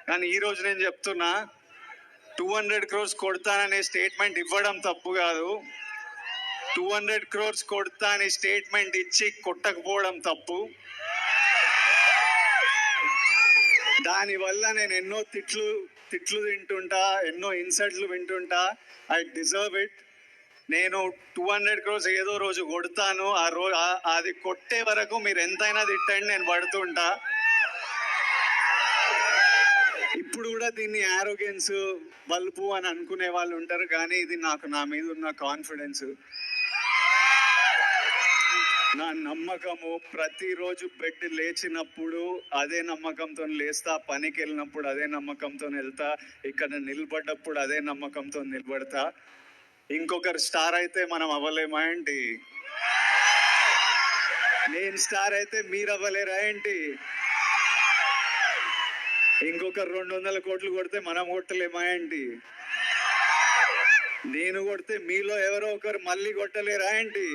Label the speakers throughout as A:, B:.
A: కానీ ఈ రోజు నేను చెప్తున్నా, 200 crores కొడతాననే స్టేట్మెంట్ ఇవ్వడం తప్పు కాదు, 200 crores కొడతా అని స్టేట్మెంట్ ఇచ్చి కొట్టకపోవడం తప్పు. దానివల్ల నేను ఎన్నో తిట్లు తింటుంటా, ఎన్నో ఇన్సల్ట్లు వింటుంటా. I deserve it. నేను 200 crores ఏదో రోజు కొడతాను. అది కొట్టే వరకు మీరు ఎంతైనా తిట్టండి, నేను పడుతుంటా. ఇప్పుడు కూడా దీన్ని యారోగెన్స్, బల్బు అని అనుకునే వాళ్ళు ఉంటారు, కానీ ఇది నాకు నా మీద ఉన్న కాన్ఫిడెన్స్, నా నమ్మకము. ప్రతిరోజు బెడ్ లేచినప్పుడు అదే నమ్మకంతో లేస్తా, పనికి వెళ్ళినప్పుడు అదే నమ్మకంతో వెళ్తా, ఇక్కడ నిలబడ్డప్పుడు అదే నమ్మకంతో నిలబడతా. ఇంకొకరు స్టార్ అయితే మనం అవ్వలేమా ఏంటి? నేను స్టార్ అయితే మీరు అవ్వలేరా ఏంటి? ఇంకొకరు 200 కోట్లు కొడితే మనం కొట్టలేమా ఏంటి? నేను కొడితే మీలో ఎవరో ఒకరు మళ్ళీ కొట్టలేరా ఏంటి?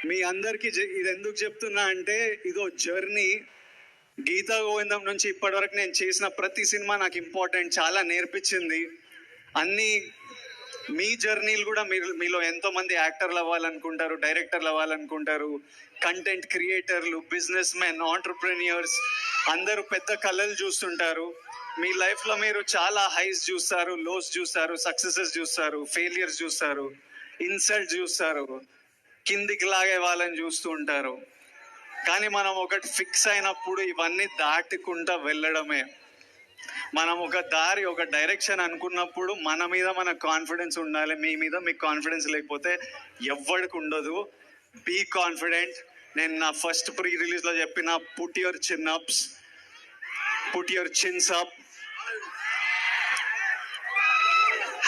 A: మీ అందరికి ఇది ఎందుకు చెప్తున్నా అంటే, ఇదో జర్నీ. గీతా గోవిందం నుంచి ఇప్పటి వరకు నేను చేసిన ప్రతి సినిమా నాకు ఇంపార్టెంట్, చాలా నేర్పించింది. అన్ని మీ జర్నీలు కూడా మీలో ఎంతో మంది యాక్టర్లు అవ్వాలనుకుంటారు, డైరెక్టర్లు అవ్వాలనుకుంటారు, కంటెంట్ క్రియేటర్లు, బిజినెస్ మెన్, ఆంటర్ప్రెన్యూర్స్, అందరూ పెద్ద కళలు చూస్తుంటారు. మీ లైఫ్లో మీరు చాలా హైస్ చూస్తారు, లోస్ చూస్తారు, సక్సెసెస్ చూస్తారు, ఫెయిలియర్స్ చూస్తారు, ఇన్సల్ట్ చూస్తారు, కిందికి లాగే వాళ్ళని చూస్తూ ఉంటారు. కానీ మనం ఒకటి ఫిక్స్ అయినప్పుడు ఇవన్నీ దాటుకుంటా వెళ్ళడమే. మనం ఒక దారి, ఒక డైరెక్షన్ అనుకున్నప్పుడు మన మీద మనకు కాన్ఫిడెన్స్ ఉండాలి. మీ మీద మీకు కాన్ఫిడెన్స్ లేకపోతే ఎవ్వడికి ఉండదు. Be confident. నేను నా ఫస్ట్ ప్రీ రిలీజ్లో చెప్పిన, put your chin ups, put your chins up,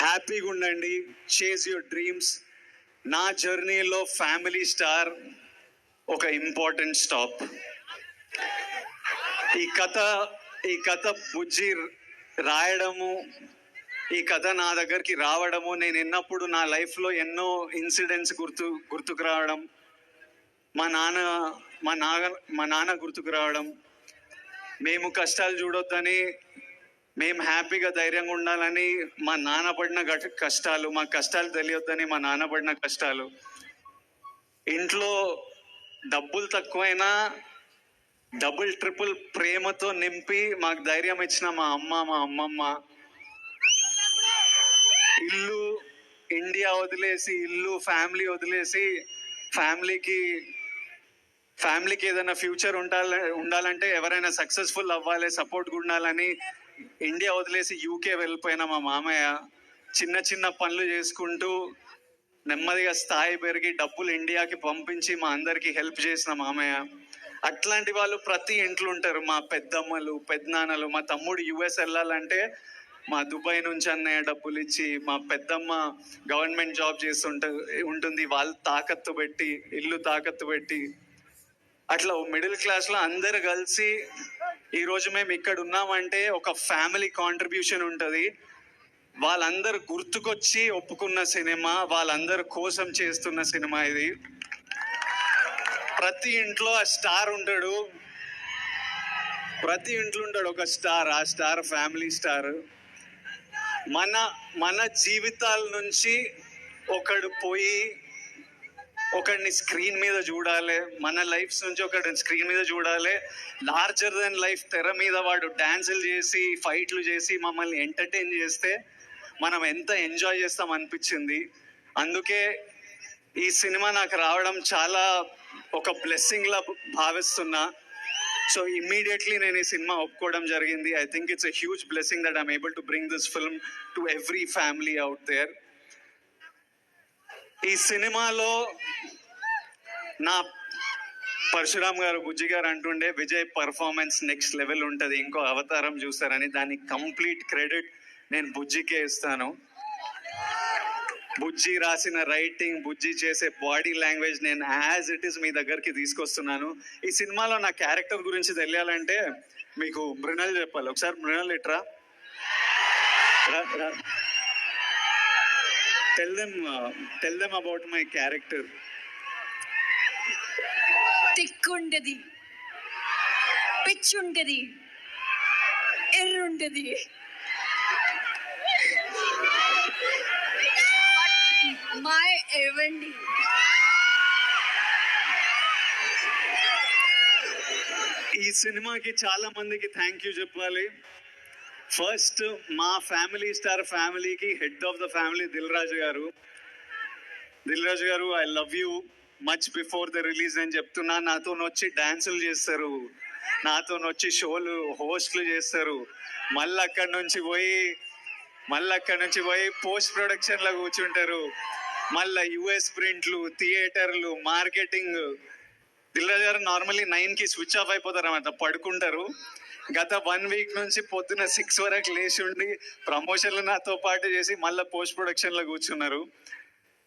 A: హ్యాపీగా ఉండండి, చేజ్ యువర్ డ్రీమ్స్. నా జర్నీలో ఫ్యామిలీ స్టార్ ఒక ఇంపార్టెంట్ స్టాప్. ఈ కథ బుజ్జి రాయడము, ఈ కథ నా దగ్గరికి రావడము, నేను విన్నప్పుడు నా లైఫ్లో ఎన్నో ఇన్సిడెంట్స్ గుర్తుకు రావడం, మా నాన్న గుర్తుకు రావడం, మేము కష్టాలు చూడొద్దని, మేము హ్యాపీగా ధైర్యంగా ఉండాలని మా నాన్న పడిన కష్టాలు, మా కష్టాలు తెలియొద్దని మా నాన్న పడిన కష్టాలు, ఇంట్లో డబ్బులు తక్కువైనా డబుల్ ట్రిపుల్ ప్రేమతో నింపి మాకు ధైర్యం ఇచ్చిన మా అమ్మ, మా అమ్మమ్మ, ఇల్లు ఇండియా వదిలేసి, ఇల్లు ఫ్యామిలీ వదిలేసి, ఫ్యామిలీకి ఏదైనా ఫ్యూచర్ ఉండాలంటే, ఎవరైనా సక్సెస్ఫుల్ అవ్వాలి, సపోర్ట్గా ఉండాలని ఇండియా వదిలేసి యూకే వెళ్ళిపోయిన మా మామయ్య, చిన్న చిన్న పనులు చేసుకుంటూ నెమ్మదిగా స్థాయి పెరిగి డబ్బులు ఇండియాకి పంపించి మా అందరికి హెల్ప్ చేసిన మామయ్య. అట్లాంటి వాళ్ళు ప్రతి ఇంట్లో ఉంటారు. మా పెద్దమ్మలు, పెద్దనాన్నలు, మా తమ్ముడు యుఎస్ వెళ్ళాలంటే మా దుబాయ్ నుంచి అన్నయ్య డబ్బులు ఇచ్చి, మా పెద్దమ్మ గవర్నమెంట్ జాబ్ ఉంటుంది, వాళ్ళు తాకత్తు పెట్టి, ఇల్లు తాకత్తు పెట్టి, అట్లా మిడిల్ క్లాస్లో అందరు కలిసి ఈరోజు మేము ఇక్కడ ఉన్నామంటే ఒక ఫ్యామిలీ కాంట్రిబ్యూషన్ ఉంటుంది. వాళ్ళందరూ గుర్తుకొచ్చి ఒప్పుకున్న సినిమా, వాళ్ళందరూ కోసం చేస్తున్న సినిమా ఇది. ప్రతి ఇంట్లో ఆ స్టార్ ఉంటాడు, ప్రతి ఇంట్లో ఉంటాడు ఒక స్టార్. ఆ స్టార్ ఫ్యామిలీ స్టార్. మన జీవితాల నుంచి ఒకడు పోయి ఒకడిని స్క్రీన్ మీద చూడాలి, మన లైఫ్స్ నుంచి ఒకడిని స్క్రీన్ మీద చూడాలి. లార్జర్ దెన్ లైఫ్ తెర మీద వాడు డాన్సులు చేసి, ఫైట్లు చేసి మమ్మల్ని ఎంటర్టైన్ చేస్తే మనం ఎంత ఎంజాయ్ చేస్తాం అనిపించింది. అందుకే ఈ సినిమా నాకు రావడం చాలా ఒక బ్లెస్సింగ్ లా భావిస్తున్నా. సో ఇమ్మీడియట్లీ నేను ఈ సినిమా ఒప్పుకోవడం జరిగింది. I think it's a huge blessing that I'm able to bring this film to every family out there. ఈ సినిమాలో నా పరశురామ్ గారు, బుజ్జి గారు అంటుండే, విజయ్ పర్ఫార్మెన్స్ నెక్స్ట్ లెవెల్ ఉంటుంది, ఇంకో అవతారం చూస్తారని. దానికి కంప్లీట్ క్రెడిట్ నేను బుజ్జికే ఇస్తాను. బుజ్జి రాసిన రైటింగ్, బుజ్జి చేసే బాడీ లాంగ్వేజ్ నేను యాజ్ ఇట్ ఈస్ మీ దగ్గరికి తీసుకొస్తున్నాను. ఈ సినిమాలో నా క్యారెక్టర్ గురించి తెలియాలంటే మీకు మృణల్ చెప్పాలి. ఒకసారి మృణల్ ఇట్రా, tell them about my character.
B: తిక్కుంటది, పిచ్చుంటది, ఎర్రుంటది. మై ఏవండి
A: ఈ సినిమాకి చాలా మందికి థ్యాంక్ యూ చెప్పాలి. ఫస్ట్ మా ఫ్యామిలీ స్టార్ ఫ్యామిలీకి head of the family Dil Raju garu I love you much before the release అని చెప్తున్నా. నాతో వచ్చి డాన్సులు చేస్తారు, నాతో వచ్చి షోలు హోస్ట్లు చేస్తారు, మళ్ళీ అక్కడి నుంచి పోయి పోస్ట్ ప్రొడక్షన్ లో కూర్చుంటారు, మళ్ళీ యుఎస్ ప్రింట్లు, థియేటర్లు, మార్కెటింగ్. దిల్రాజు గారు నార్మల్లీ 9కి స్విచ్ ఆఫ్ అయిపోతారు అన్నమాట, పడుకుంటారు. గత 1 వీక్ నుంచి పొద్దున 6 వరకు లేచి ఉండి ప్రమోషన్లు నాతో పాటు చేసి మళ్ళీ పోస్ట్ ప్రొడక్షన్ లో కూర్చున్నారు.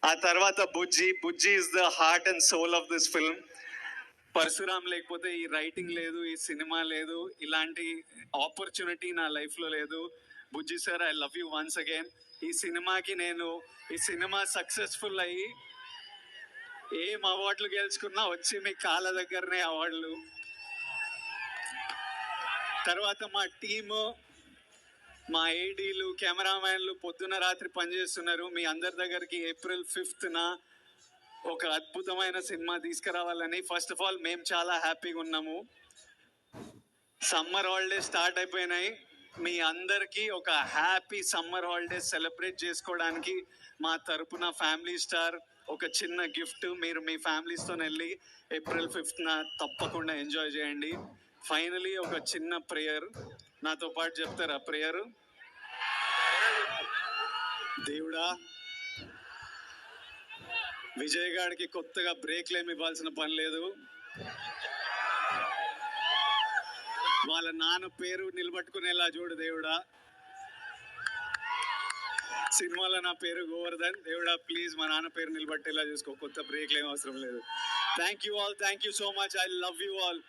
A: ఆ తర్వాత Bujji is the heart and soul of this film. Parasuram లేకపోతే ఈ రైటింగ్ లేదు, ఈ సినిమా లేదు, ఇలాంటి ఆపర్చునిటీ నా లైఫ్ లో లేదు. Bujji sir, I love you once again. ఈ సినిమా సక్సెస్ఫుల్ అయ్యి ఏం అవార్డులు గెలుచుకున్నా వచ్చి మీ కాళ్ళ దగ్గరనే అవార్డులు. తర్వాత మా టీము, మా ఏడీలు, కెమెరామ్యాన్లు పొద్దున రాత్రి పనిచేస్తున్నారు. మీ అందరి దగ్గరికి April 5th ఒక అద్భుతమైన సినిమా తీసుకురావాలని. ఫస్ట్ ఆఫ్ ఆల్ మేము చాలా హ్యాపీగా ఉన్నాము. సమ్మర్ హాలిడేస్ స్టార్ట్ అయిపోయినాయి. మీ అందరికీ ఒక హ్యాపీ సమ్మర్ హాలిడేస్ సెలబ్రేట్ చేసుకోవడానికి మా తరపున ఫ్యామిలీ స్టార్ ఒక చిన్న గిఫ్ట్. మీరు మీ ఫ్యామిలీస్తో వెళ్ళి April 5th తప్పకుండా ఎంజాయ్ చేయండి. ఫైనలీ ఒక చిన్న ప్రేయర్ నాతో పాటు చెప్తారా? ప్రేయర్. దేవుడా, విజయ్ గాడికి కొత్తగా బ్రేక్లు ఏమి ఇవ్వాల్సిన పని లేదు. వాళ్ళ నాన్న పేరు నిలబట్టుకునేలా చూడు దేవుడా. సినిమాలో నా పేరు గోవర్ధన్. దేవుడా ప్లీజ్ మా నాన్న పేరు నిలబట్టేలా చూసుకో. కొత్త బ్రేక్లు ఏం అవసరం లేదు. Thank you all, thank you so much. I love you all.